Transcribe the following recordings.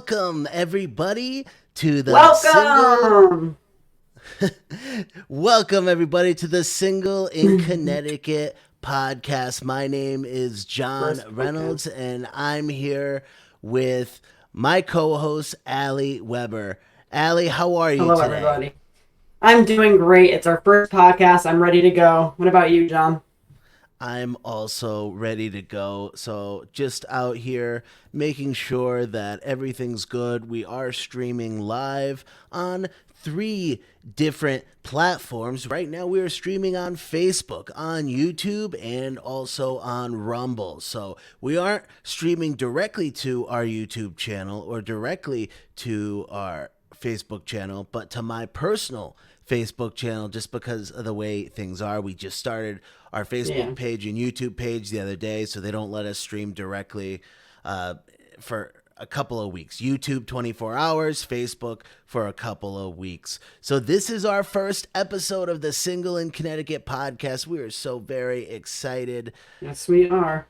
Welcome everybody to the Welcome. Welcome everybody to the Single in Connecticut podcast. My name is Jon Reynolds and I'm here with my co-host Allie Weber. Allie, how are you Hello, today? everybody. I'm doing great. It's our first podcast. I'm ready to go. What about you, Jon? I'm also ready to go. So just out here making sure that everything's good. We are streaming live on 3 different platforms. Right now we are streaming on Facebook, on YouTube, and also on Rumble. So we aren't streaming directly to our YouTube channel or directly to our Facebook channel, but to my personal Facebook channel, just because of the way things are. We just started our Facebook page and YouTube page the other day, so they don't let us stream directly for a couple of weeks. YouTube 24 hours, Facebook for a couple of weeks. So this is our first episode of the Single in Connecticut podcast. We are so very excited. Yes, we are.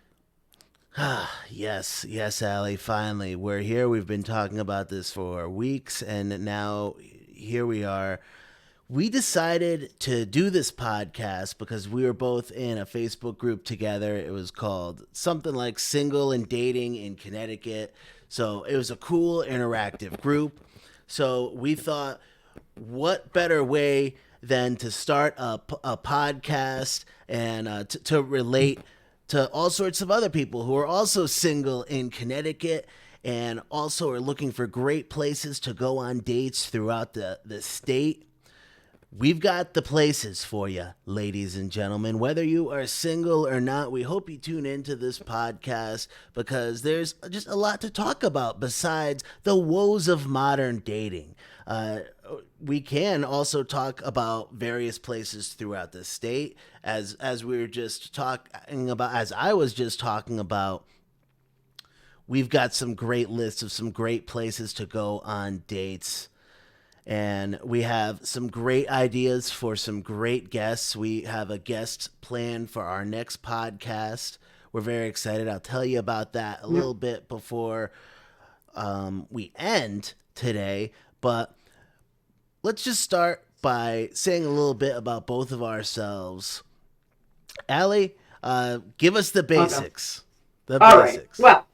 Yes, Allie, finally. We're here. We've been talking about this for weeks, and now here we are. We decided to do this podcast because we were both in a Facebook group together. It was called something like Single and Dating in Connecticut. So it was a cool interactive group. So we thought, what better way than to start a podcast and to relate to all sorts of other people who are also single in Connecticut and also are looking for great places to go on dates throughout the state. We've got the places for you, ladies and gentlemen. Whether you are single or not, we hope you tune into this podcast because there's just a lot to talk about besides the woes of modern dating. We can also talk about various places throughout the state, as we were just talking about, as I was just talking about. We've got some great lists of some great places to go on dates. And we have some great ideas for some great guests. We have a guest planned for our next podcast. We're very excited. I'll tell you about that a little bit before we end today. But let's just start by saying a little bit about both of ourselves. Allie, give us the basics. Okay. All right. Well,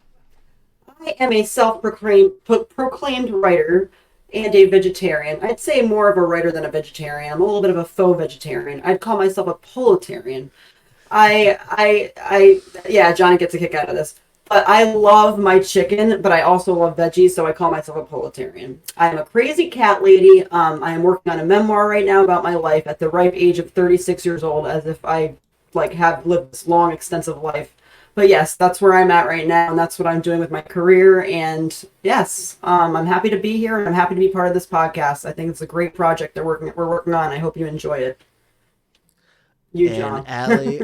I am a self-proclaimed writer and a vegetarian. I'd say more of a writer than a vegetarian. I'm a little bit of a faux vegetarian. I'd call myself a politarian. Yeah, Johnny gets a kick out of this. But I love my chicken, but I also love veggies, so I call myself a politarian. I'm a crazy cat lady. I am working on a memoir right now about my life at the ripe age of 36 years old, as if I have lived this long, extensive life. But yes, that's where I'm at right now, and that's what I'm doing with my career. And yes, I'm happy to be here, and I'm happy to be part of this podcast. I think it's a great project we're working on. I hope you enjoy it. Jon. Allie,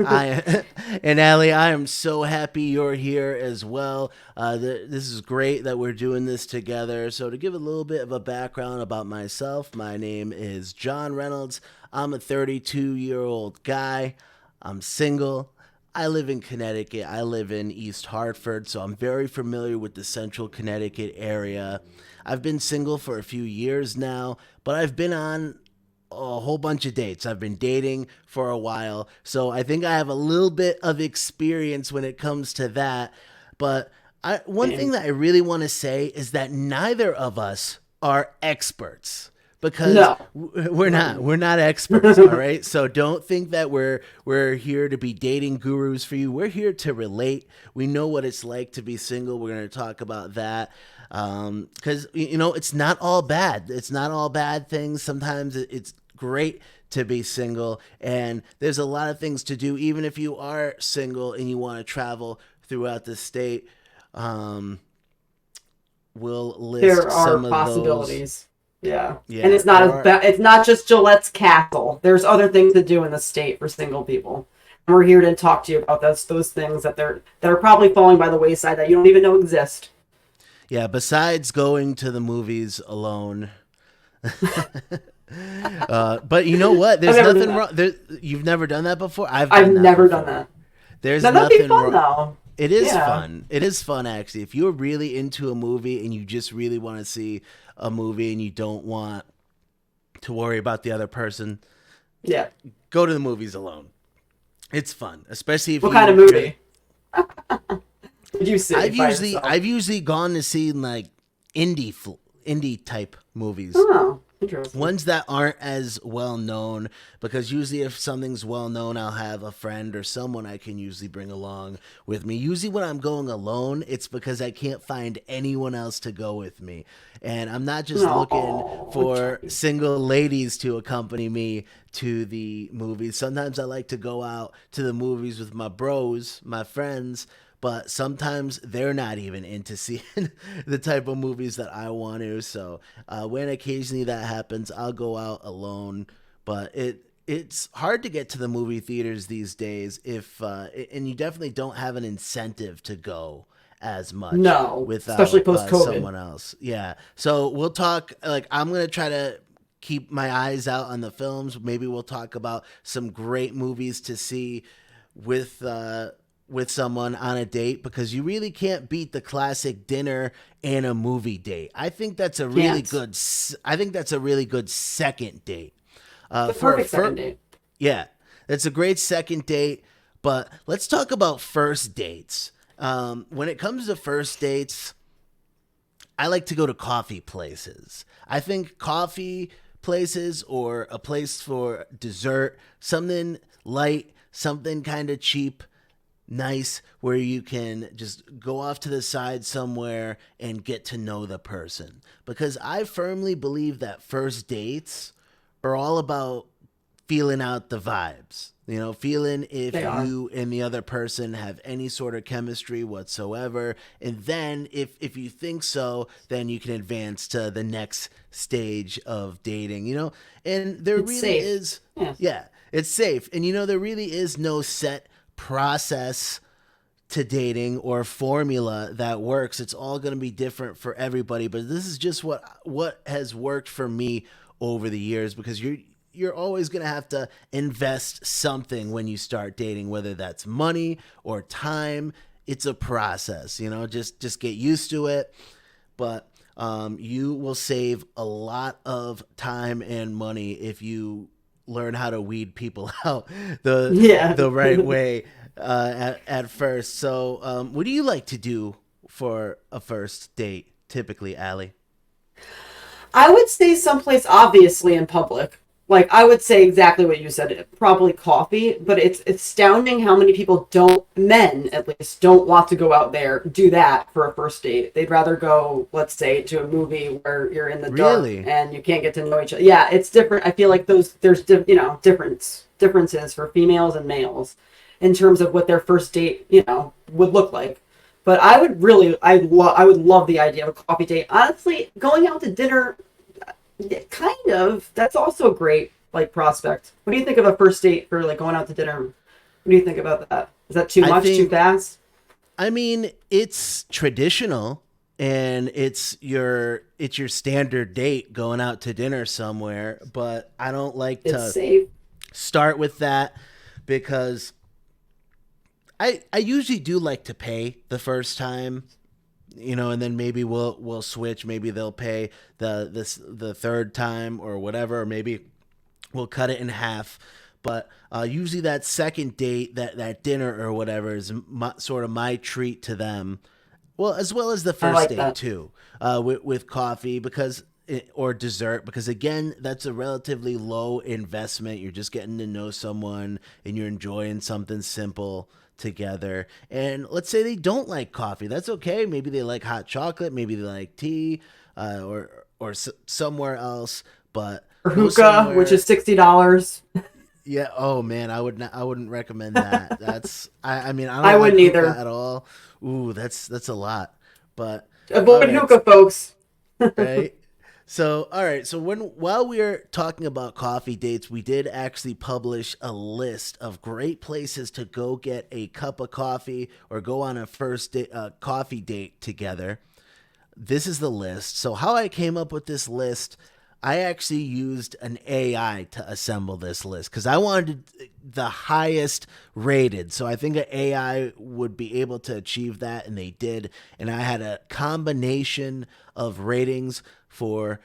I am so happy you're here as well. This is great that we're doing this together. So to give a little bit of a background about myself, my name is Jon Reynolds. I'm a 32-year-old guy. I'm single. I live in Connecticut. I live in East Hartford, so I'm very familiar with the central Connecticut area. I've been single for a few years now, but I've been on a whole bunch of dates. I've been dating for a while, so I think I have a little bit of experience when it comes to that. But one thing that I really want to say is that neither of us are experts. Because we're not experts, all right? So don't think that we're here to be dating gurus for you. We're here to relate. We know what it's like to be single. We're going to talk about that because, it's not all bad. It's not all bad things. Sometimes it's great to be single, and there's a lot of things to do, even if you are single and you want to travel throughout the state. We'll list there are some of possibilities. Those. Yeah, and it's not as bad. It's not just Gillette's Castle. There's other things to do in the state for single people, and we're here to talk to you about those things that are probably falling by the wayside that you don't even know exist. Yeah, besides going to the movies alone. But you know what? There's nothing wrong. You've never done that before. I've never done that. There's that'd nothing be fun wrong. though. It is Yeah. fun. It is fun, actually. If you're really into a movie and you just really want to see a movie and you don't want to worry about the other person, Yeah. go to the movies alone. It's fun, especially if What kind of you're. movie did you see by yourself? I've usually gone to see like indie type movies, Oh, interesting. ones that aren't as well known, because usually if something's well known, I'll have a friend or someone I can usually bring along with me. Usually when I'm going alone, it's because I can't find anyone else to go with me, and I'm not just looking No, for Johnny. single ladies to accompany me to the movies. Sometimes I like to go out to the movies with my bros, my friends, but sometimes they're not even into seeing the type of movies that I want to. So when occasionally that happens, I'll go out alone. But it's hard to get to the movie theaters these days if and you definitely don't have an incentive to go as much No, especially without post COVID. someone else. Yeah. So we'll talk. Like I'm gonna try to keep my eyes out on the films. Maybe we'll talk about some great movies to see with with someone on a date, because you really can't beat the classic dinner and a movie date. I think that's a really Can't. good. I think that's a really good second date. The For a perfect second date. Yeah, that's a great second date. But let's talk about first dates. When it comes to first dates, I like to go to coffee places. I think coffee places, or a place for dessert, something light, something kind of cheap, nice, where you can just go off to the side somewhere and get to know the person. Because I firmly believe that first dates are all about feeling out the vibes. You know, feeling if They are. you and the other person have any sort of chemistry whatsoever. And then if you think so, then you can advance to the next stage of dating, you know? And there It's really safe. is, Yeah. yeah, it's safe. And you know, there really is no set process to dating or formula that works. It's all going to be different for everybody, but this is just what has worked for me over the years, because you're always going to have to invest something when you start dating, whether that's money or time. It's a process, you know, just get used to it. But you will save a lot of time and money if you learn how to weed people out Yeah. the right way at first. So, what do you like to do for a first date, typically, Allie? I would say someplace obviously in public. Like I would say exactly what you said, probably coffee, but it's astounding how many people don't, men at least, don't want to go out there, do that for a first date. They'd rather go, let's say, to a movie where you're in the dark Really? and you can't get to know each other. Yeah, it's different. I feel like differences for females and males in terms of what their first date, would look like. But I would love the idea of a coffee date. Honestly, going out to dinner, yeah, kind of. That's also a great like prospect. What do you think of a first date for like going out to dinner? What do you think about that? Is that too I much, too think, fast? I mean, it's traditional, and it's your standard date going out to dinner somewhere, but I don't like It's to safe. start with that, because I usually do like to pay the first time, you know, and then maybe we'll switch. Maybe they'll pay the third time or whatever, or maybe we'll cut it in half. But usually that second date, that dinner or whatever, is sort of my treat to them. Well, as well as the I first like date that. too, with coffee, because or dessert, because again, that's a relatively low investment. You're just getting to know someone and you're enjoying something simple together. And let's say they don't like coffee, that's okay. Maybe they like hot chocolate, maybe they like tea, or somewhere else. But Or go hookah, which somewhere. is $60. Yeah. Oh man, I would not. I wouldn't recommend that. That's. I mean, I I don't like wouldn't hookah either. at all. Ooh, that's a lot. But all Avoid right, hookah, folks. right. So all right. So while we are talking about coffee dates, we did actually publish a list of great places to go get a cup of coffee or go on a coffee date together. This is the list. So how I came up with this list, I actually used an AI to assemble this list because I wanted the highest rated. So I think an AI would be able to achieve that, and they did. And I had a combination of ratings for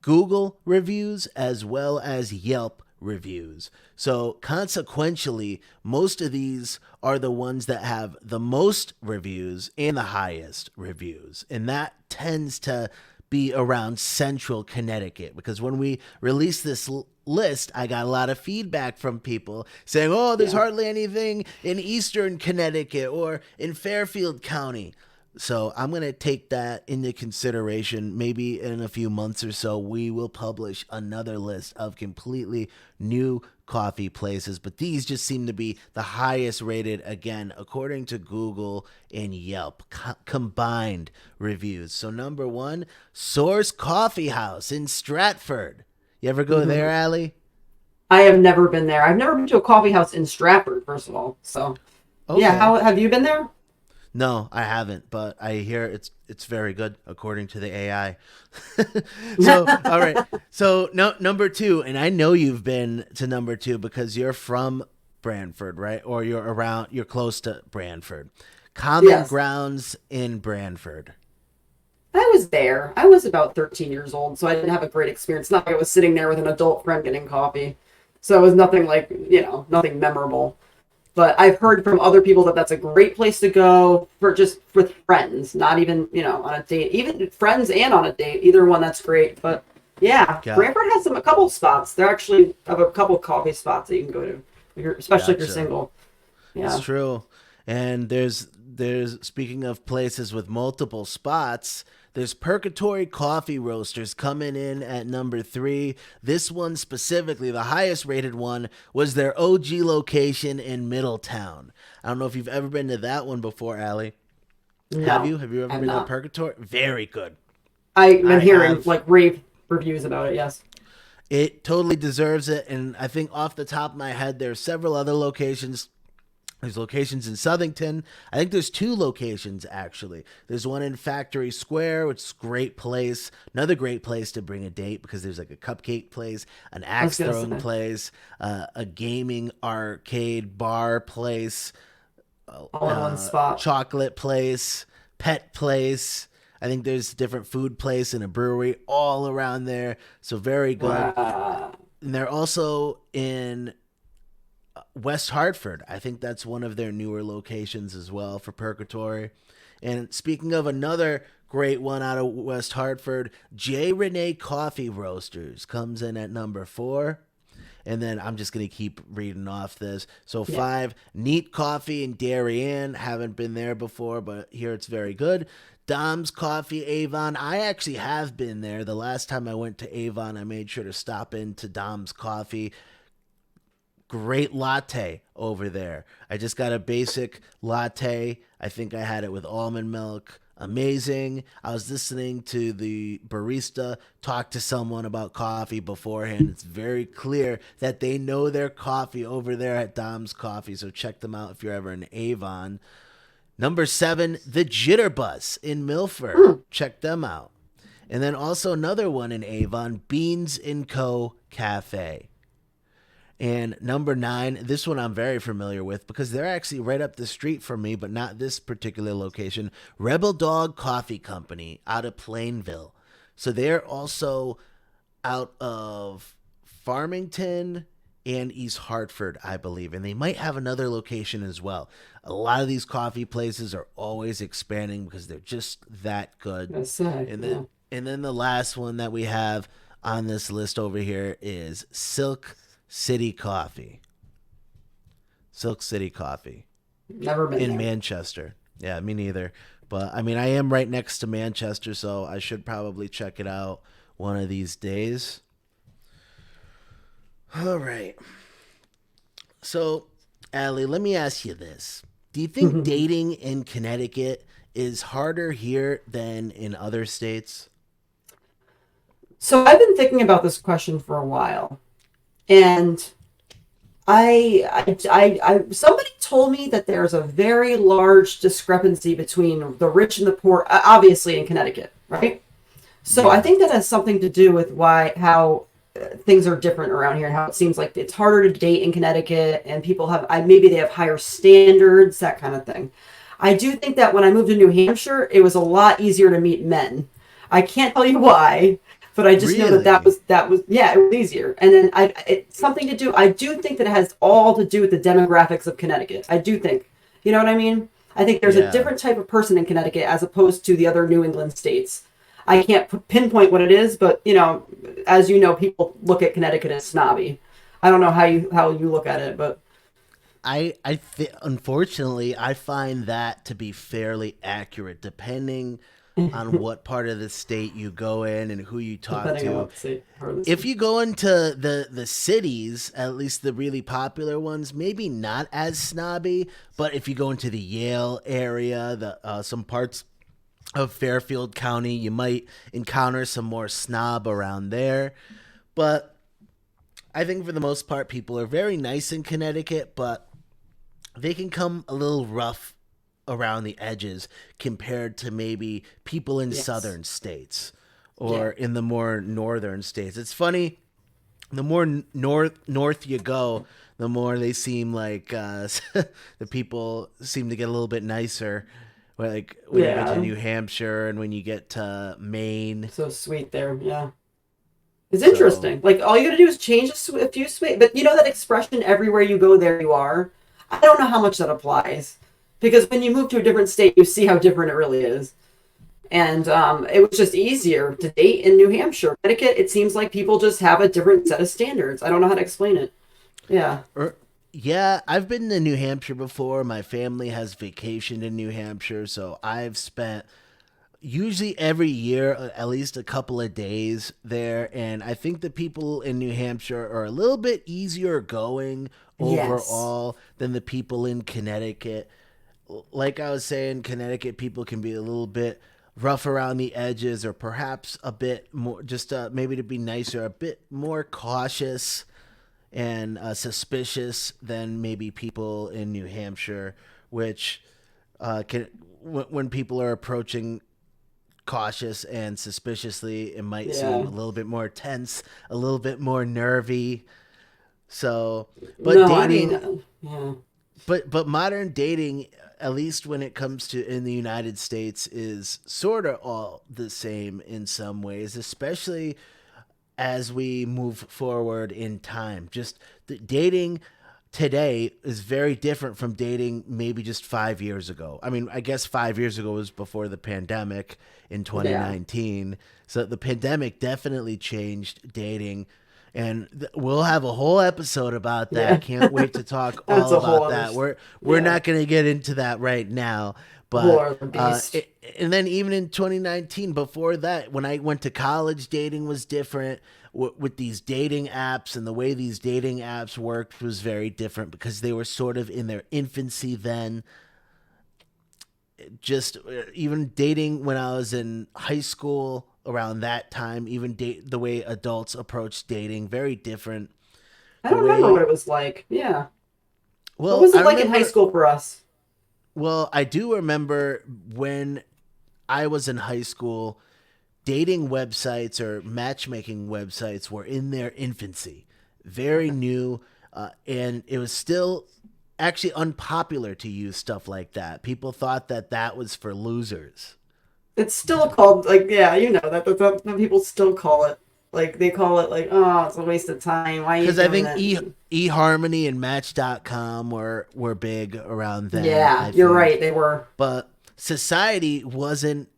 Google reviews as well as Yelp reviews. So consequentially, most of these are the ones that have the most reviews and the highest reviews. And that tends to be around central Connecticut because when we released this list, I got a lot of feedback from people saying, oh, there's hardly anything in eastern Connecticut or in Fairfield County. So I'm going to take that into consideration. Maybe in a few months or so, we will publish another list of completely new coffee places. But these just seem to be the highest rated, again, according to Google and Yelp, combined reviews. So number one, Source Coffee House in Stratford. You ever go there, Allie? I have never been there. I've never been to a coffee house in Stratford, first of all. So, Okay. yeah, how have you been there? No, I haven't, but I hear it's very good according to the AI. So, all right. So, number two, and I know you've been to number two because you're from Branford, right? Or you're close to Branford. Common Yes. Grounds in Branford. I was there. I was about 13 years old, so I didn't have a great experience. Not like I was sitting there with an adult friend getting coffee. So it was nothing like, nothing memorable. But I've heard from other people that that's a great place to go for just with friends, not even, on a date, even friends and on a date, either one, that's great. But yeah, Branford has a couple spots. They actually have a couple coffee spots that you can go to, especially if you're single. Yeah. It's true. And there's speaking of places with multiple spots, there's Purgatory Coffee Roasters coming in at number 3. This one specifically, the highest rated one, was their OG location in Middletown. I don't know if you've ever been to that one before, Allie. No, Have you? Have you ever been not. to Purgatory? Very good. I've been hearing rave reviews about it, yes. It totally deserves it. And I think off the top of my head, there are several other locations. There's locations in Southington. I think there's 2 locations, actually. There's one in Factory Square, which is a great place. Another great place to bring a date because there's like a cupcake place, an axe throwing place, a gaming arcade bar place, all in one spot. chocolate place, pet place. I think there's a different food place and a brewery all around there. So very good. Wow. And they're also in West Hartford. I think that's one of their newer locations as well for Purgatory. And speaking of another great one out of West Hartford, J. Renee Coffee Roasters comes in at number 4. And then I'm just going to keep reading off this. So 5, Neat Coffee in Darien. Haven't been there before, but here it's very good. Dom's Coffee, Avon. I actually have been there. The last time I went to Avon, I made sure to stop into Dom's Coffee. Great latte over there. I just got a basic latte. I think I had it with almond milk. Amazing. I was listening to the barista talk to someone about coffee beforehand. It's very clear that they know their coffee over there at Dom's Coffee, so check them out if you're ever in Avon. Number 7, the Jitterbus in Milford. Check them out. And then also another one in Avon, Beans & Co. Cafe. And number 9, this one I'm very familiar with because they're actually right up the street from me, but not this particular location. Rebel Dog Coffee Company out of Plainville. So they're also out of Farmington and East Hartford, I believe. And they might have another location as well. A lot of these coffee places are always expanding because they're just that good. And then the last one that we have on this list over here is Silk City Coffee. Silk City Coffee. Never been in there. Manchester. Yeah, me neither. But I mean, I am right next to Manchester, so I should probably check it out one of these days. All right. So, Allie, let me ask you this. Do you think dating in Connecticut is harder here than in other states? So I've been thinking about this question for a while. And somebody told me that there's a very large discrepancy between the rich and the poor, obviously in Connecticut, right? So I Yeah. think that has something to do with why how things are different around here and how it seems like it's harder to date in Connecticut and people have maybe they have higher standards, that kind of thing. I do think that when I moved to New Hampshire, it was a lot easier to meet men. I can't tell you why, but I just know that Really? that was yeah, it was easier. And then it's something to do. I do think that it has all to do with the demographics of Connecticut. I do think, you know what I mean? I think there's a Yeah. different type of person in Connecticut as opposed to the other New England states. I can't pinpoint what it is, but as you know, people look at Connecticut as snobby. I don't know how you look at it, but Unfortunately, I find that to be fairly accurate, depending on what part of the state you go in and who you talk depending on to. what state or the If city. you go into the cities, at least the really popular ones, maybe not as snobby. But if you go into the Yale area, the some parts of Fairfield County, you might encounter some more snob around there. But I think for the most part, people are very nice in Connecticut, but they can come a little rough around the edges compared to maybe people in Yes. southern states Yeah. or in the more northern states. It's funny, the more north you go, the more they seem like the people seem to get a little bit nicer. Like when you get to Yeah. New Hampshire and when you get to Maine. So sweet there. Yeah. It's So interesting. Like all you gotta do is change a few sweet, but you know that expression everywhere you go, there you are. I don't know how much that applies because when you move to a different state, you see how different it really is. And it was just easier to date in New Hampshire. Connecticut, it seems like people just have a different set of standards. I don't know how to explain it. Yeah. er, yeah, I've been to New Hampshire before. My family has vacationed in New Hampshire, so I've spent usually every year at least a couple of days there, and I think the people in New Hampshire are a little bit easier going Yes. overall than the people in Connecticut. Like I was saying, Connecticut people can be a little bit rough around the edges or perhaps a bit more just maybe to be nicer, a bit more cautious and suspicious than maybe people in New Hampshire, which can when people are approaching cautious and suspiciously, it might seem Yeah. a little bit more tense, a little bit more nervy. So, but No, I mean, dating, yeah. but modern dating, at least when it comes to in the United States, is sort of all the same in some ways, especially as we move forward in time. Just the dating today is very different from dating maybe just 5 years ago. I mean, I guess 5 years ago was before the pandemic in Yeah. 2019. So the pandemic definitely changed dating. And we'll have a whole episode about that. Yeah. Can't wait to talk That's all a whole about other, that. We're yeah, not going to get into that right now, a whole but other beast. and then even in 2019, before that, when I went to college, dating was different. With these dating apps and the way these dating apps worked was very different because they were sort of in their infancy then. Just even dating when I was in high school around that time, even the way adults approach dating, very different. I The don't remember what way, it was like. Yeah. What well, was I it like in high remember, school for us? well, I do remember when I was in high school, dating websites or matchmaking websites were in their infancy, very Okay. new, and it was still actually unpopular to use stuff like that. People thought that that was for losers. It's still called like yeah, you know that people still call it like they call it like oh it's a waste of time. Why are you Because I doing think that? eHarmony and Match.com were big around then, Yeah, I you're right. think. They were. But society wasn't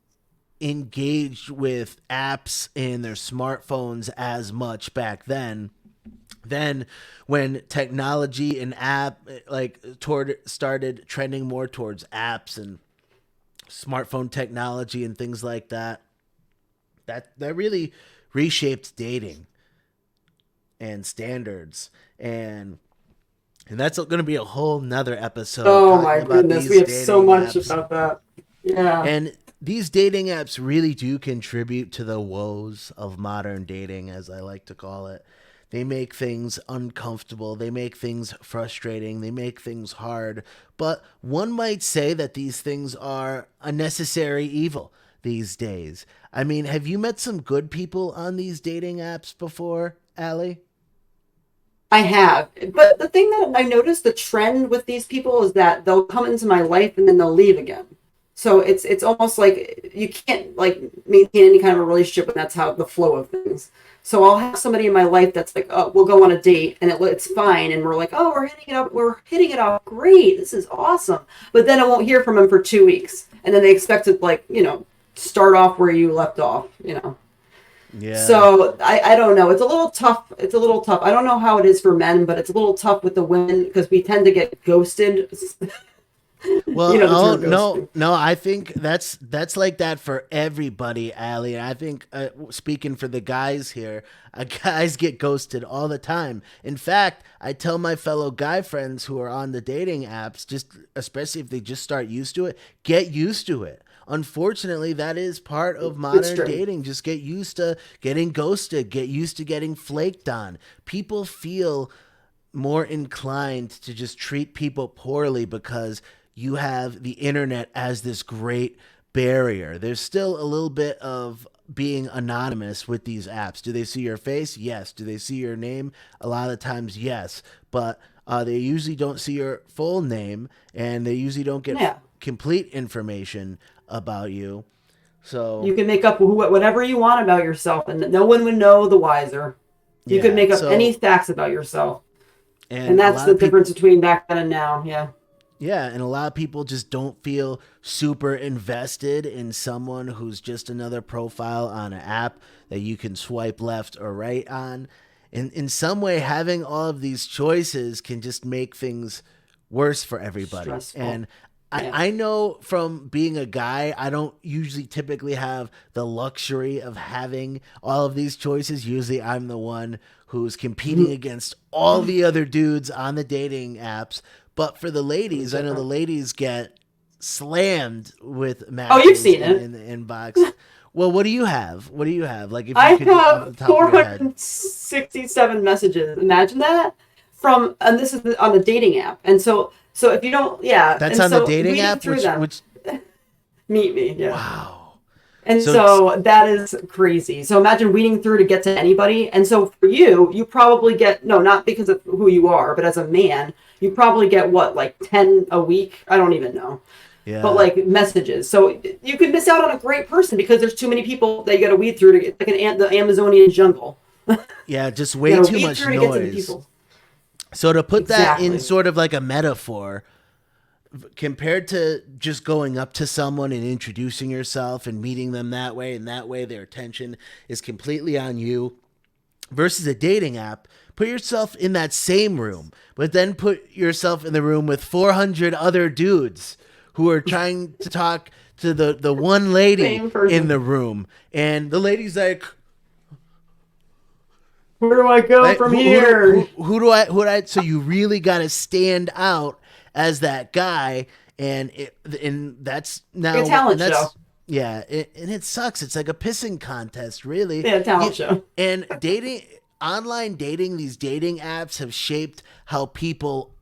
engaged with apps in their smartphones as much back then. Then when technology and app like toward started trending more towards apps and smartphone technology and things like that, that really reshaped dating and standards, and that's going to be a whole nother episode Oh my talking about goodness, we these have so dating much apps. about that. Yeah. And these dating apps really do contribute to the woes of modern dating, as I like to call it. They make things uncomfortable. They make things frustrating. They make things hard. But one might say that these things are a necessary evil. these days. I mean, have you met some good people on these dating apps before, Allie? I have. But the thing that I noticed, the trend with these people is that they'll come into my life and then they'll leave again. So it's almost like you can't like maintain any kind of a relationship, and that's how the flow of things. So I'll have somebody in my life that's like, oh, we'll go on a date and it's fine, and we're like, oh, we're hitting it off, great, this is awesome. But then I won't hear from them for 2 weeks, and then they expect to like start off where you left off. Yeah. So I don't know. It's a little tough. It's a little tough. I don't know how it is for men, but it's a little tough with the women because we tend to get ghosted. Well, no. I think that's like that for everybody, Allie. I think speaking for the guys here, guys get ghosted all the time. In fact, I tell my fellow guy friends who are on the dating apps, just especially if they just start used to it, get used to it. Unfortunately, that is part of modern dating. Just get used to getting ghosted. Get used to getting flaked on. People feel more inclined to just treat people poorly because you have the internet as this great barrier. There's still a little bit of being anonymous with these apps. Do they see your face? Yes. Do they see your name? A lot of times, yes. But they usually don't see your full name, and they usually don't get complete information about you. So you can make up whatever you want about yourself, and no one would know the wiser. You can make up any facts about yourself. And that's the difference between back then and now. Yeah. Yeah, and a lot of people just don't feel super invested in someone who's just another profile on an app that you can swipe left or right on. In some way, having all of these choices can just make things worse for everybody. Stressful. And I know from being a guy, I don't usually typically have the luxury of having all of these choices. Usually I'm the one who's competing against all the other dudes on the dating apps. But for the ladies, I know the ladies get slammed with matches. Oh, you've seen it in the inbox. Well, what do you have? What do you have? Like, if I have 467 messages. Imagine that and this is on the dating app. And so if you don't, that's on the dating app, which Meet Me, yeah. Wow. And so that is crazy. So imagine weeding through to get to anybody. And so for you probably get, no, not because of who you are, but as a man, you probably get like 10 a week? I don't even know. Yeah. But like messages. So you could miss out on a great person because there's too many people that you got to weed through to get like the Amazonian jungle. Yeah, just way too much noise. So to put that in sort of like a metaphor, compared to just going up to someone and introducing yourself and meeting them that way, and that way their attention is completely on you, versus a dating app, put yourself in that same room, but then put yourself in the room with 400 other dudes who are trying to talk to the one lady in the room. And the lady's like, where do I go from here? Who do I? So you really got to stand out as that guy, and that's now a talent show. Yeah, and it sucks. It's like a pissing contest, really. Yeah, talent show. And online dating, these dating apps have shaped how people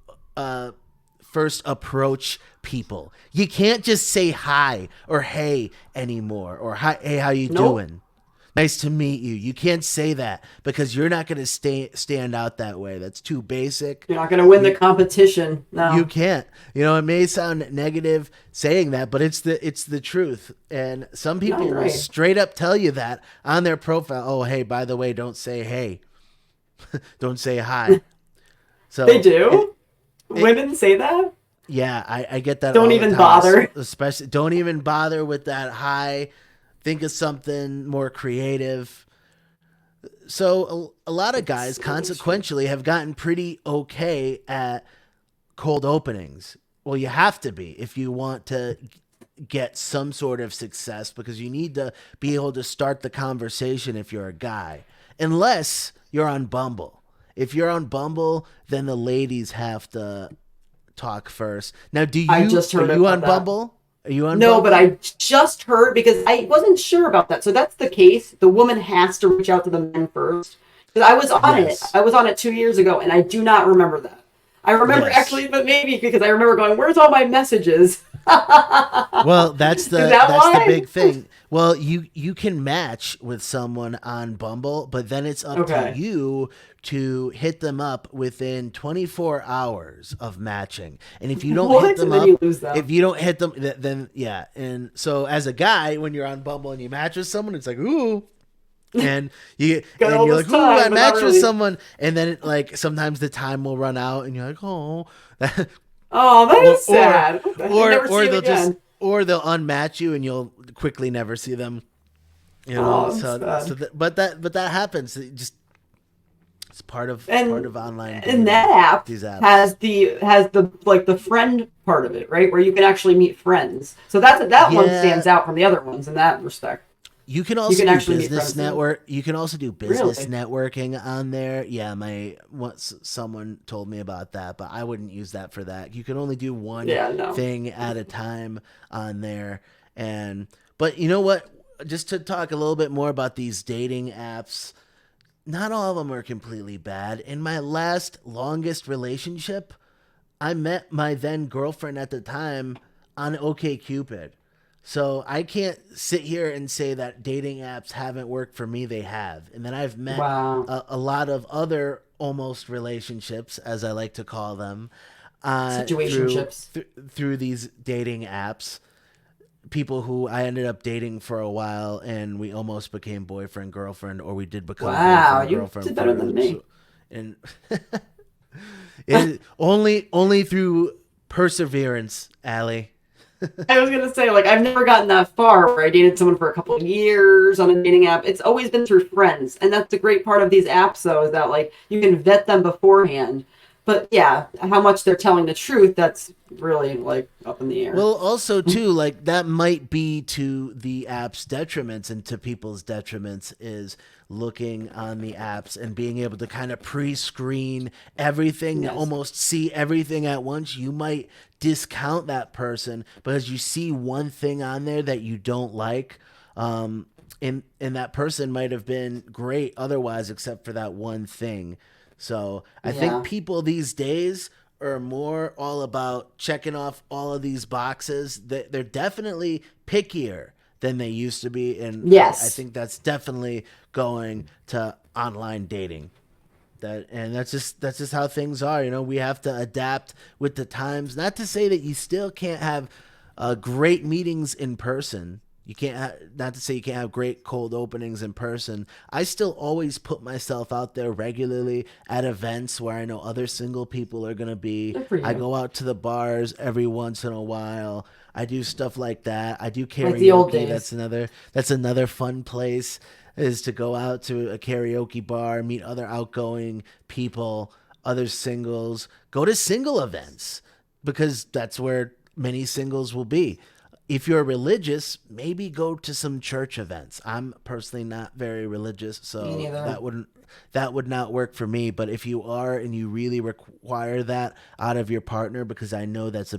first approach people. You can't just say hi or hey anymore, or hi, hey, how you doing? Nice to meet you. You can't say that because you're not going to stand out that way. That's too basic. You're not going to win the competition. No. You can't. It may sound negative saying that, but it's the truth. And some people will straight up tell you that on their profile. Oh, hey, by the way, don't say hey. Don't say hi. So they do? Women say that? Yeah, I get that. Don't even bother. Especially, don't even bother with that hi. Think of something more creative. So a lot of guys consequentially have gotten pretty okay at cold openings. Well, you have to be if you want to get some sort of success, because you need to be able to start the conversation if you're a guy, unless you're on Bumble. If you're on Bumble, then the ladies have to talk first. Now, are you on Bumble? Are you on Bumble? But I just heard, because I wasn't sure about that. So that's the case. The woman has to reach out to the men first. Because I was on it. I was on it 2 years ago, and I do not remember that. I remember Yes. actually, but maybe because I remember going, "Where's all my messages?" Well, Is that that's the why? big thing. Well, you can match with someone on Bumble, but then it's up to Okay. you to hit them up within 24 hours of matching. And if you don't hit What? them And then you up, lose if them. you don't hit them, then yeah. And so as a guy, when you're on Bumble and you match with someone, it's like, ooh, and Got all you're this like, ooh, I time, but not matched with really. someone, and then like sometimes the time will run out, and you're like, oh, Oh, that or is sad. What the heck? You never see or him they'll just again. or they'll unmatch you, and you'll quickly never see them. You know, Oh, that's sad. but that happens. It just it's part And of online and that dating. app These apps. has the like the friend part of it, right? Where you can actually meet friends. So that one Yeah, stands out from the other ones in that respect. you can You also can do actually meet business friends there. network. You can also do business Really? networking on there. Yeah, someone told me about that, but I wouldn't use that for that. You can only do one Yeah, no. thing at a time on there. And but you know what? Just to talk a little bit more about these dating apps, not all of them are completely bad. In my last longest relationship, I met my then girlfriend at the time on OkCupid. So I can't sit here and say that dating apps haven't worked for me. They have. And then I've met Wow. a lot of other almost relationships, as I like to call them, Situationships. through these dating apps. People who I ended up dating for a while, and we almost became boyfriend girlfriend, or we did become Wow, boyfriend you girlfriend did better than for me. and only through perseverance, Allie. I was gonna say, like, I've never gotten that far where I dated someone for a couple of years on a dating app. It's always been through friends, and that's the great part of these apps, though, is that like you can vet them beforehand. But yeah, how much they're telling the truth, that's really like up in the air. Well, also too, like that might be to the app's detriments and to people's detriments is looking on the apps and being able to kind of pre-screen everything, Yes. almost see everything at once. You might discount that person because you see one thing on there that you don't like. And that person might have been great otherwise, except for that one thing. So I think Yeah. people these days are more all about checking off all of these boxes. They're definitely pickier than they used to be, and I Yes. think that's definitely going to online dating. That's just how things are. You know, we have to adapt with the times. Not to say that you still can't have great meetings in person. You can't not to say you can't have great cold openings in person. I still always put myself out there regularly at events where I know other single people are going to be. Good for I you. go out to the bars every once in a while. I do stuff like that. I do Like the old karaoke. days. That's another fun place is to go out to a karaoke bar, meet other outgoing people, other singles, go to single events because that's where many singles will be. If you're religious, maybe go to some church events. I'm personally not very religious, Me so neither. that would not work for me. But if you are and you really require that out of your partner, because I know that's a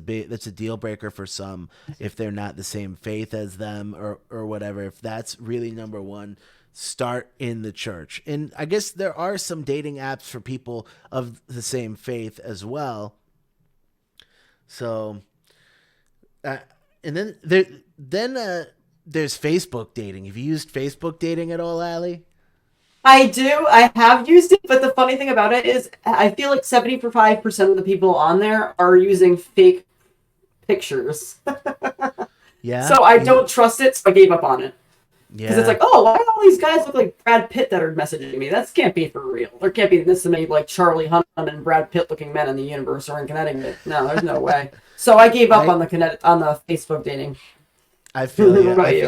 deal breaker for some if they're not the same faith as them or whatever. If that's really number one, start in the church. And I guess there are some dating apps for people of the same faith as well. So uh, and there's Facebook dating. Have you used Facebook dating at all, Allie? I do. I have used it, but the funny thing about it is, I feel like 75% of the people on there are using fake pictures. Yeah, So I don't trust it, so I gave up on it. Because it's yeah. like, oh, why do all these guys look like Brad Pitt that are messaging me? That can't be for real. There can't be this many like Charlie Hunnam and Brad Pitt looking men in the universe or in Connecticut. No, there's no way. So I gave up I on the Facebook dating. I feel What you. about you?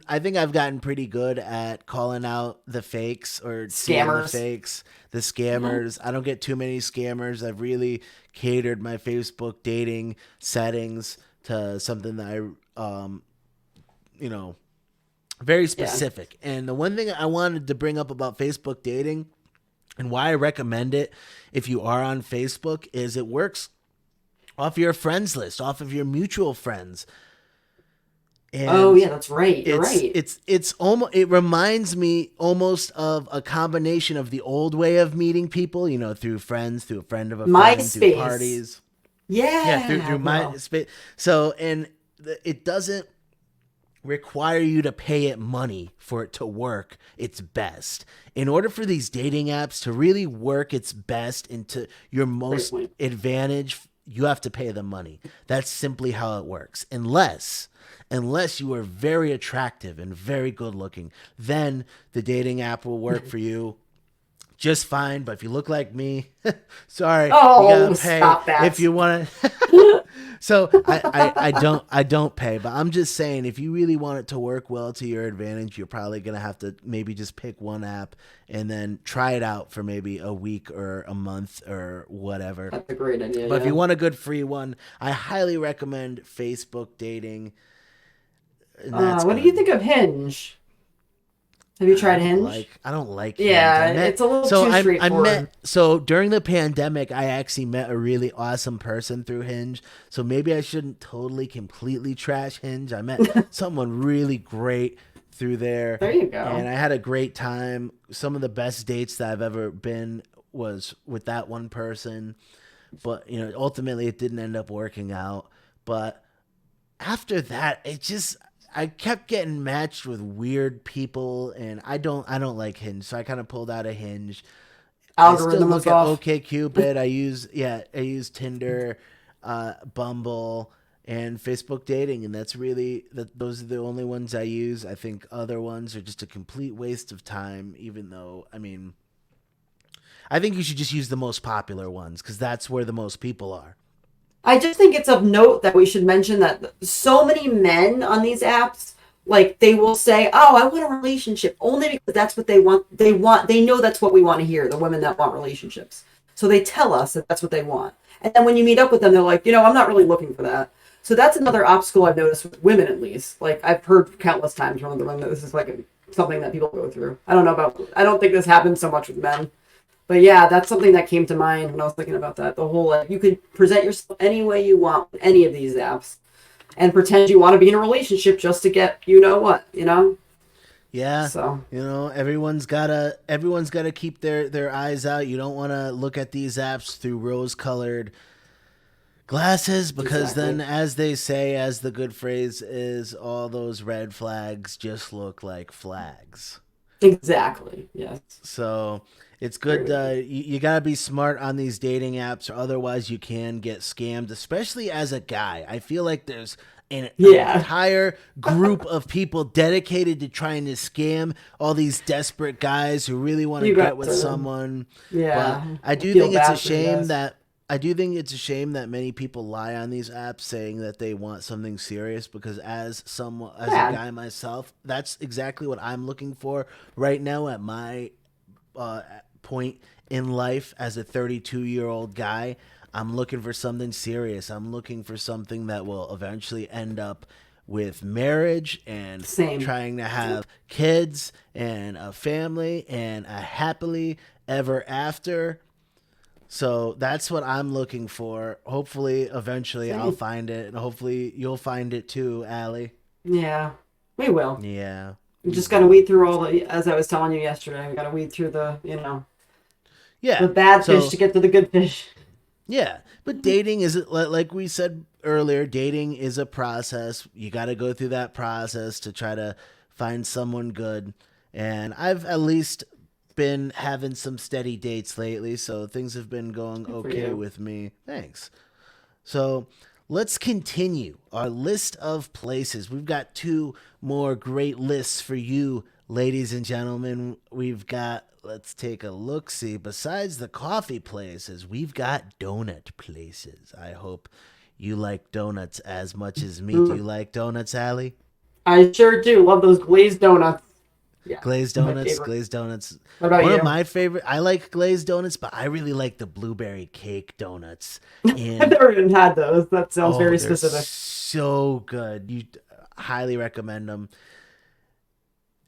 I think I've gotten pretty good at calling out the fakes or seeing the Scammers. fakes, the Yeah. scammers. I don't get too many scammers. I've really catered my Facebook dating settings to something that you know, very Yeah. specific. And the one thing I wanted to bring up about Facebook dating and why I recommend it if you are on Facebook is it works off your friends list, off of your mutual friends. Oh And yeah, that's right. You're right. it's almost, it reminds me almost of a combination of the old way of meeting people, you know, through friends, through a friend of a friend, through MySpace. parties. Yeah, Yeah, through my bro. space. So, and it doesn't require you to pay it money for it to work its best. In order for these dating apps to really work its best into your Great most point. advantage, you have to pay them money. That's simply how it works. Unless you are very attractive and very good looking, then the dating app will work for you just fine. But if you look like me, sorry, you gotta Oh, pay stop if that. you want to. So I don't pay, but I'm just saying, if you really want it to work well to your advantage, you're probably gonna have to maybe just pick one app and then try it out for maybe a week or a month or whatever. That's a great idea. But if you Yeah. want a good free one, I highly recommend Facebook dating, and that's What do you good. think of Hinge? Have you tried Hinge? I don't like Hinge. Yeah, it's a little too I straightforward. met so during the pandemic I actually met a really awesome person through Hinge. So maybe I shouldn't totally completely trash Hinge. I met someone really great through there, There you and go. I had a great time. Some of the best dates that I've ever been was with that one person, but you know, ultimately it didn't end up working out. But after that, it just, I kept getting matched with weird people, and I don't like Hinge, so I kind of pulled out of Hinge. I still Algorithm look was at off. OKCupid. I use Tinder, Bumble, and Facebook dating, and that's really that. Those are the only ones I use. I think other ones are just a complete waste of time. Even though, I mean, I think you should just use the most popular ones because that's where the most people are. I just think it's of note that we should mention that so many men on these apps, like they will say, "Oh, I want a relationship," only because that's what they want. They know that's what we want to hear. The women that want relationships, so they tell us that that's what they want. And then when you meet up with them, they're like, I'm not really looking for that. So that's another obstacle I've noticed with women, at least. Like I've heard countless times from other women that this is like something that people go through. I don't know about. I don't think this happens so much with men. But yeah, that's something that came to mind when I was thinking about that. The whole like you could present yourself any way you want with any of these apps and pretend you want to be in a relationship just to get what. Yeah, So you know, everyone's gotta keep their eyes out. You don't want to look at these apps through rose-colored glasses because then, exactly. as they say, as the good phrase is, all those red flags just look like flags. Exactly. Yes. So it's Agree good. with you. You gotta be smart on these dating apps, or otherwise you can get scammed. Especially as a guy, I feel like there's an Yeah. entire group of people dedicated to trying to scam all these desperate guys who really want to You guys get with are someone. But yeah. I I do feel think it's a bad for you shame guys. that I do think it's a shame that many people lie on these apps saying that they want something serious, because as a Bad. guy myself, that's exactly what I'm looking for right now at my uh, point in life as a 32-year-old guy. I'm looking for something serious. I'm looking for something that will eventually end up with marriage and Same. trying to have kids and a family and a happily ever after. So that's what I'm looking for. Hopefully, eventually, I'll Same. find it, and hopefully, you'll find it too, Allie. Yeah. We will. Yeah, We we just gotta will. weed through all the as I was telling you yesterday, we gotta weed through Yeah. the bad fish So to get to the good fish. yeah, but dating is, like we said earlier, dating is a process. You got to go through that process to try to find someone good. And I've at least been having some steady dates lately, so things have been going Good for okay you. with me. Thanks. So let's continue our list of places. We've got two more great lists for you, ladies and gentlemen. We've got, let's take a look see. Besides the coffee places, we've got donut places. I hope you like donuts as much as me. Do Mm. you like donuts, Allie? I sure do. Love those glazed donuts. Yeah, my favorite. Glazed donuts. What about One of you? my favorite. I like glazed donuts, but I really like the blueberry cake donuts. I've And never even had those. That sounds oh, very they're specific. so good. You highly recommend them.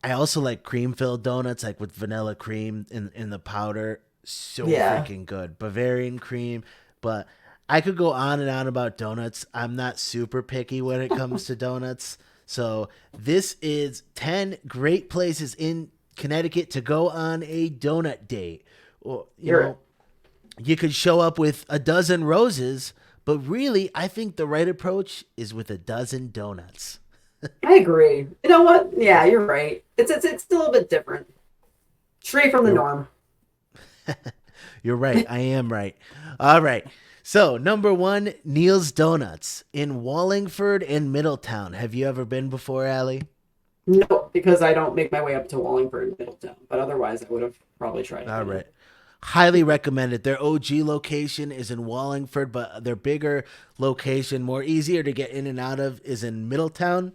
I also like cream filled donuts, like with vanilla cream in the powder. So Yeah. freaking good. Bavarian cream. But I could go on and on about donuts. I'm not super picky when it comes to donuts. So this is 10 great places in Connecticut to go on a donut date. Or, you could show up with a dozen roses, but really, I think the right approach is with a dozen donuts. I agree. You know what? Yeah, you're right. It's a little bit different. Straight from the You're, norm. you're right. I am right. All right. So, number one, Neil's Donuts in Wallingford and Middletown. Have you ever been before, Allie? No, because I don't make my way up to Wallingford and Middletown. But otherwise, I would have probably tried All it. right. Highly recommend it. Their OG location is in Wallingford, but their bigger location, more easier to get in and out of, is in Middletown.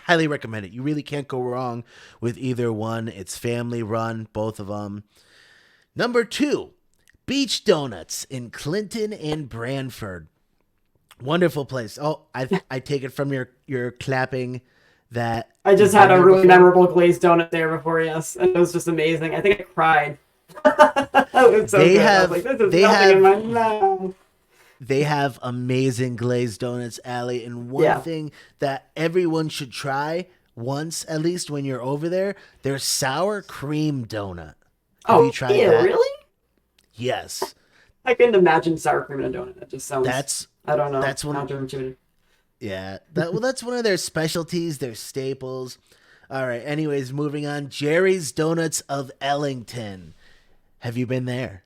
Highly recommend it. You really can't go wrong with either one. It's family run, both of them. Number two, Beach Donuts in Clinton and Branford. Wonderful place. Oh, I take it from your clapping that I just you've had been a there really before. memorable glazed donut there before, yes. And it was just amazing. I think I cried. It was so They good. I was have like, this is they nothing in have my mouth. They have amazing glazed donuts, Allie. And one Yeah. thing that everyone should try once, at least when you're over there, their sour cream donut. Have you Oh, tried yeah, that? really? Yes. I couldn't imagine sour cream in a donut. That just sounds, That's I don't know, that's one. counterintuitive. Yeah. That's one of their specialties, their staples. All right. Anyways, moving on. Jerry's Donuts of Ellington. Have you been there?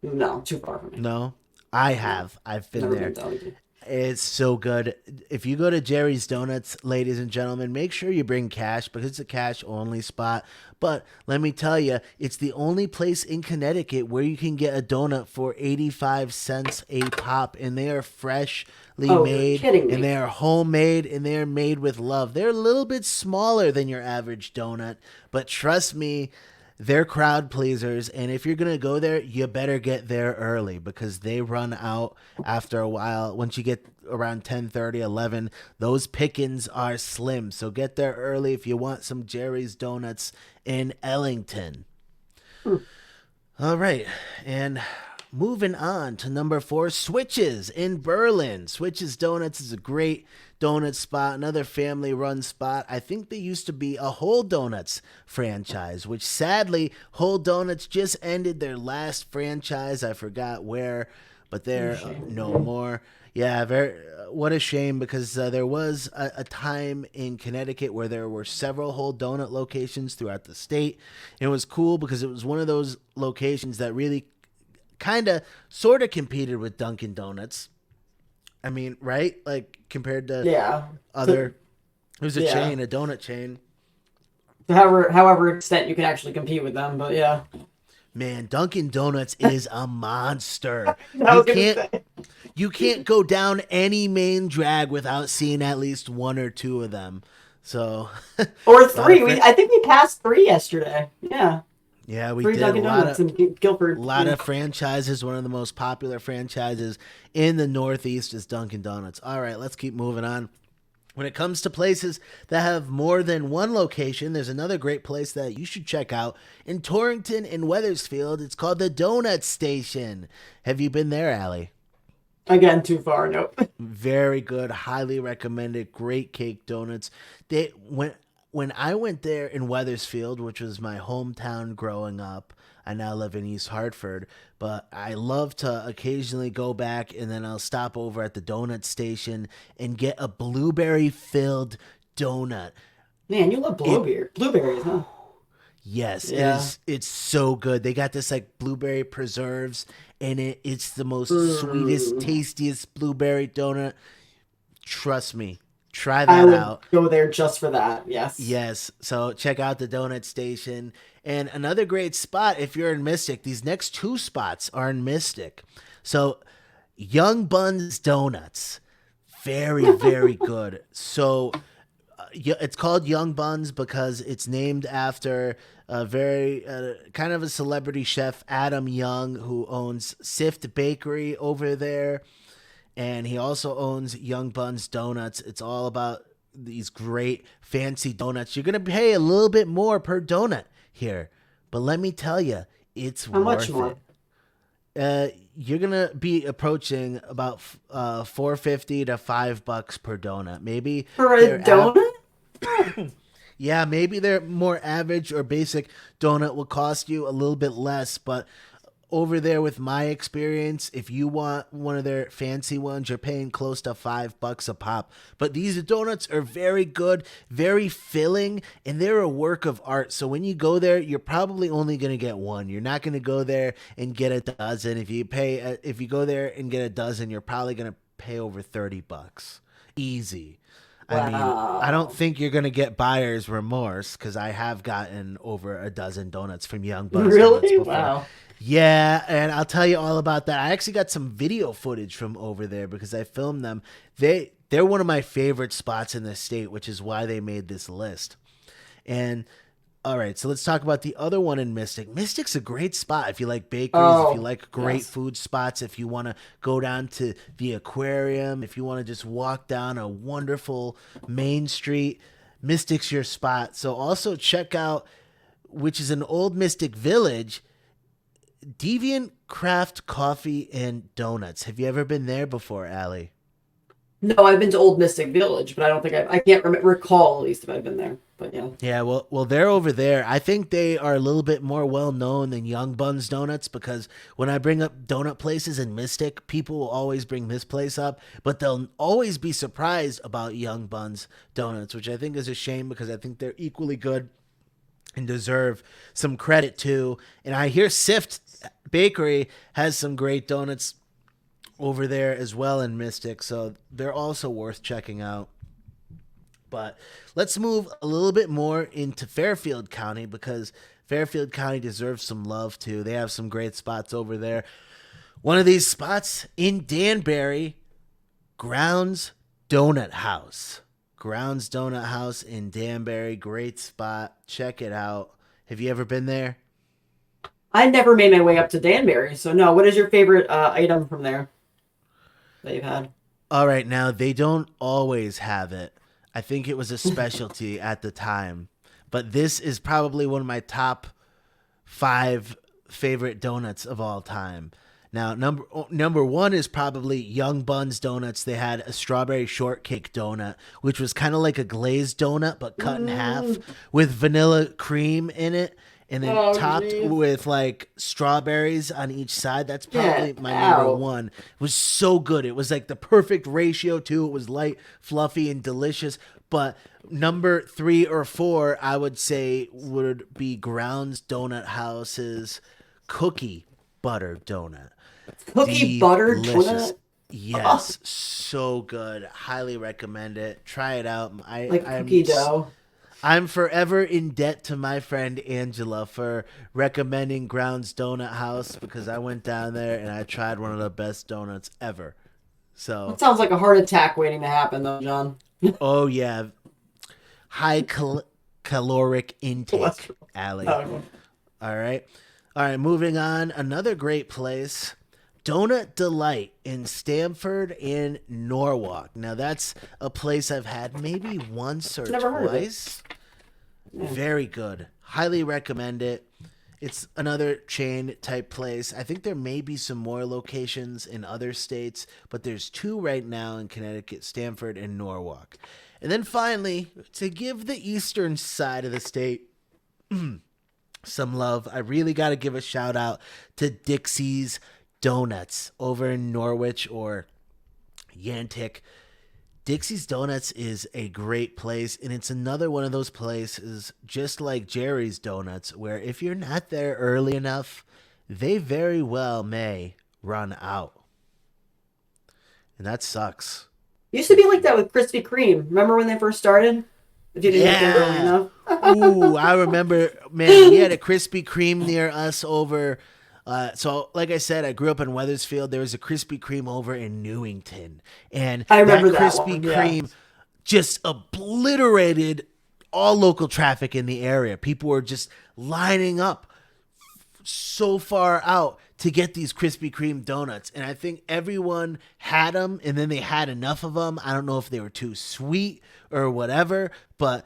No, too far from me. No. I No, have. I've been never there. been to Ellington. It's so good. If you go to Jerry's Donuts, ladies and gentlemen, make sure you bring cash because it's a cash only spot. But let me tell you, it's the only place in Connecticut where you can get a donut for 85 cents a pop, and they are freshly Oh, you're made, kidding and me. they are homemade, and they are made with love. They're a little bit smaller than your average donut, but trust me, they're crowd pleasers, and if you're gonna go there, you better get there early because they run out after a while. Once you get around 10:30, 11, those pickings are slim. So get there early if you want some Jerry's Donuts in Ellington. Hmm. All right, and moving on to number four, Switches in Berlin. Switches Donuts is a great donut spot, another family run spot. I think they used to be a Whole Donuts franchise, which sadly, Whole Donuts just ended their last franchise. I forgot where, but What a they're no shame. more. Yeah, very. What a shame because there was a time in Connecticut where there were several Whole Donut locations throughout the state. It was cool because it was one of those locations that really kind of sort of competed with Dunkin' Donuts. I mean, right? Like compared to Yeah. To, other, it was a yeah. chain, a donut chain. To however extent you can actually compete with them, but yeah. Man, Dunkin' Donuts is a monster. I You was gonna can't say. you can't go down any main drag without seeing at least one or two of them. So, a Or lot of three. fran- I think we passed three yesterday. Yeah. yeah, we Three did a Dunkin' lot Donuts of in Guilford. lot Yeah. of franchises. One of the most popular franchises in the Northeast is Dunkin' Donuts. All right, let's keep moving on. When it comes to places that have more than one location, there's another great place that you should check out in Torrington and Weathersfield. It's called the Donut Station. Have you been there, Allie? Again, too far. Nope. Very good, highly recommended. Great cake donuts. They when I went there in Weathersfield, which was my hometown growing up. I now live in East Hartford, but I love to occasionally go back and then I'll stop over at the donut station and get a blueberry filled donut. Man, you love It blueberries, huh? Yes, it Yeah. is. It's so good. They got this like blueberry preserves in it. It's the most sweetest, Mm. tastiest blueberry donut. Trust me. Try I that would out. go there just for that. Yes. Yes. So check out the donut station. And another great spot if you're in Mystic, these next two spots are in Mystic. So Young Buns Donuts. Very, very good. So it's called Young Buns because it's named after a very kind of a celebrity chef, Adam Young, who owns Sift Bakery over there. And he also owns Young Buns Donuts. It's all about these great fancy donuts. You're going to pay a little bit more per donut here. But let me tell you, it's How much worth more? it. you're gonna be approaching about $4.50 to $5 per donut. Maybe For a they're donut? yeah, maybe their more average or basic donut will cost you a little bit less, but over there with my experience, if you want one of their fancy ones, you're paying close to $5 a pop. But these donuts are very good, very filling, and they're a work of art. So when you go there, you're probably only going to get one. You're not going to go there and get a dozen. If you go there and get a dozen, you're probably going to pay over $30. Easy. I mean, I don't Wow. think you're going to get buyer's remorse because I have gotten over a dozen donuts from Young Buns Donuts Really? before. Wow. Yeah, and I'll tell you all about that. I actually got some video footage from over there because I filmed them. They're one of my favorite spots in the state, which is why they made this list. And all right, so let's talk about the other one in Mystic. Mystic's a great spot if you like bakeries, if you Oh, like great yes. food spots, if you want to go down to the aquarium, if you want to just walk down a wonderful main street. Mystic's your spot. So also check out, which is an old Mystic village, Deviant Craft Coffee and Donuts. Have you ever been there before, Allie? No, I've been to Old Mystic Village, but I don't think I can't recall at least if I've been there. But yeah. Yeah, well, they're over there. I think they are a little bit more well known than Young Buns Donuts because when I bring up donut places in Mystic, people will always bring this place up, but they'll always be surprised about Young Buns Donuts, which I think is a shame because I think they're equally good and deserve some credit too. And I hear Sift Bakery has some great donuts over there as well in Mystic, so they're also worth checking out. But let's move a little bit more into Fairfield County because Fairfield County deserves some love too. They have some great spots over there. One of these spots in Danbury, Grounds Donut House. Grounds Donut House in Danbury, great spot. Check it out. Have you ever been there? I never made my way up to Danbury, so no. What is your favorite item from there that you've had? All right, now they don't always have it. I think it was a specialty at the time, but this is probably one of my top five favorite donuts of all time. Now, number one is probably Young Buns Donuts. They had a strawberry shortcake donut, which was kind of like a glazed donut but cut in half with vanilla cream in it, and then Oh, topped jeez. with like strawberries on each side. That's probably Get my number out. one. It was so good. It was like the perfect ratio too. It was light, fluffy, and delicious. But number three or four, I would say, would be Grounds Donut House's cookie butter donut. Cookie butter Delicious. donut? Yes, so good. Highly recommend it. Try it out. Like cookie dough. I'm forever in debt to my friend Angela for recommending Grounds Donut House because I went down there and I tried one of the best donuts ever. So, That sounds like a heart attack waiting to happen, though, John. oh yeah, high caloric intake, Cholesterol. Allie. Oh, All right. All right, moving on. Another great place, Donut Delight in Stamford and Norwalk. Now, that's a place I've had maybe once or never heard of it. twice. Very good. Highly recommend it. It's another chain type place. I think there may be some more locations in other states, but there's two right now in Connecticut, Stamford and Norwalk. And then finally, to give the eastern side of the state some love, I really got to give a shout out to Dixie's Donuts over in Norwich or Yantic. Dixie's Donuts is a great place, and it's another one of those places, just like Jerry's Donuts, where if you're not there early enough, they very well may run out. And that sucks. used to be like that with Krispy Kreme. Remember when they first started? If you didn't get there early Yeah. enough. Ooh, I remember, man, we had a Krispy Kreme near us over. So, like I said, I grew up in Weathersfield. There was a Krispy Kreme over in Newington. And I remember that that Krispy one, yeah. Kreme just obliterated all local traffic in the area. People were just lining up so far out to get these Krispy Kreme donuts. And I think everyone had them and then they had enough of them. I don't know if they were too sweet or whatever, but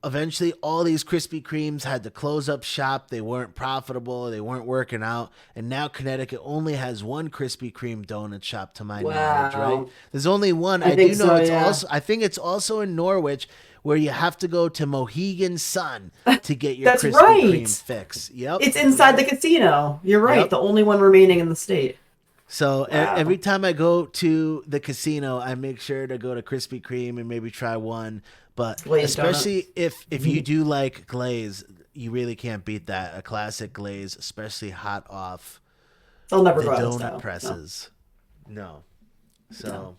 eventually all these Krispy Kremes had to close up shop. They weren't profitable. They weren't working out. And now Connecticut only has one Krispy Kreme donut shop to my knowledge, right? Wow. There's only one. I I think do know so, it's yeah. also, I think it's also in Norwich, where you have to go to Mohegan Sun to get your That's Krispy right. Kreme fix. Yep. It's inside the casino. You're right. Yep. The only one remaining in the state. So Wow. every time I go to the casino, I make sure to go to Krispy Kreme and maybe try one. But Glazed especially if you do like glaze, you really can't beat that. A classic glaze, especially hot off They'll never the go out of donut style. presses. No. So,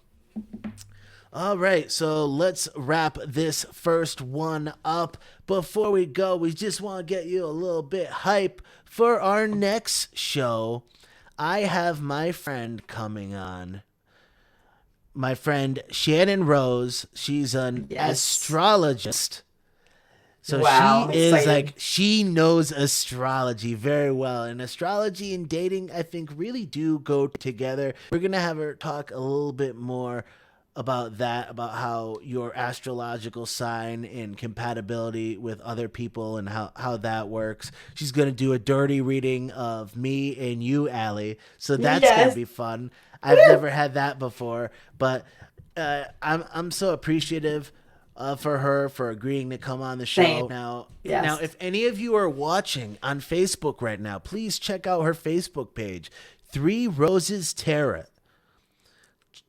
all right. So let's wrap this first one up. Before we go, we just want to get you a little bit hype for our next show. I have my friend coming on. My friend Shannon Rose. She's an astrologist. So Wow, she is excited. like, she knows astrology very well. And astrology and dating, I think, really do go together. We're going to have her talk a little bit more about that, about how your astrological sign and compatibility with other people and how that works. She's going to do a dirty reading of me and you, Allie. So that's going to be fun. I've never had that before, but I'm so appreciative for her for agreeing to come on the show. Same. Now, Yes. if any of you are watching on Facebook right now, please check out her Facebook page, 3 Roses Tarot.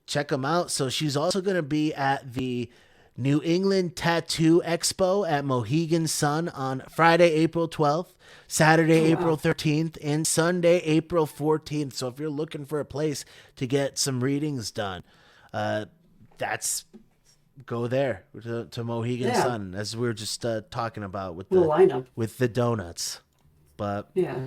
Check them out. So she's also going to be at the New England Tattoo Expo at Mohegan Sun on Friday, April 12th, Saturday, April 13th, and Sunday, April 14th. So if you're looking for a place to get some readings done, go there to Mohegan Sun, as we were just talking about with the lineup with the donuts. But yeah.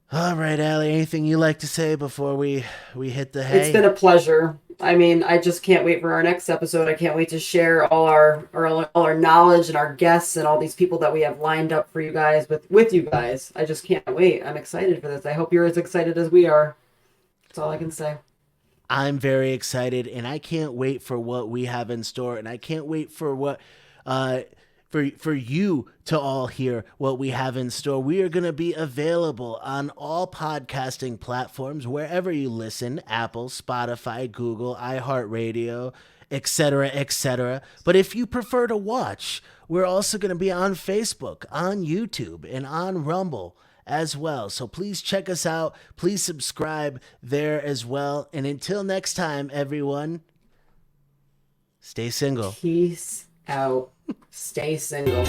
All right, Allie, anything you like to say before we hit the hay? It's been a pleasure. I mean, I just can't wait for our next episode. I can't wait to share all our knowledge and our guests and all these people that we have lined up for you guys with you guys. I just can't wait. I'm excited for this. I hope you're as excited as we are. That's all I can say. I'm very excited, and I can't wait for what we have in store, and I can't wait for what for you to all hear what we have in store. We are going to be available on all podcasting platforms, wherever you listen: Apple, Spotify, Google, iHeartRadio, etc., etc. But if you prefer to watch, we're also going to be on Facebook, on YouTube, and on Rumble as well. So please check us out. Please subscribe there as well. And until next time, everyone, stay single. Peace out. Stay single.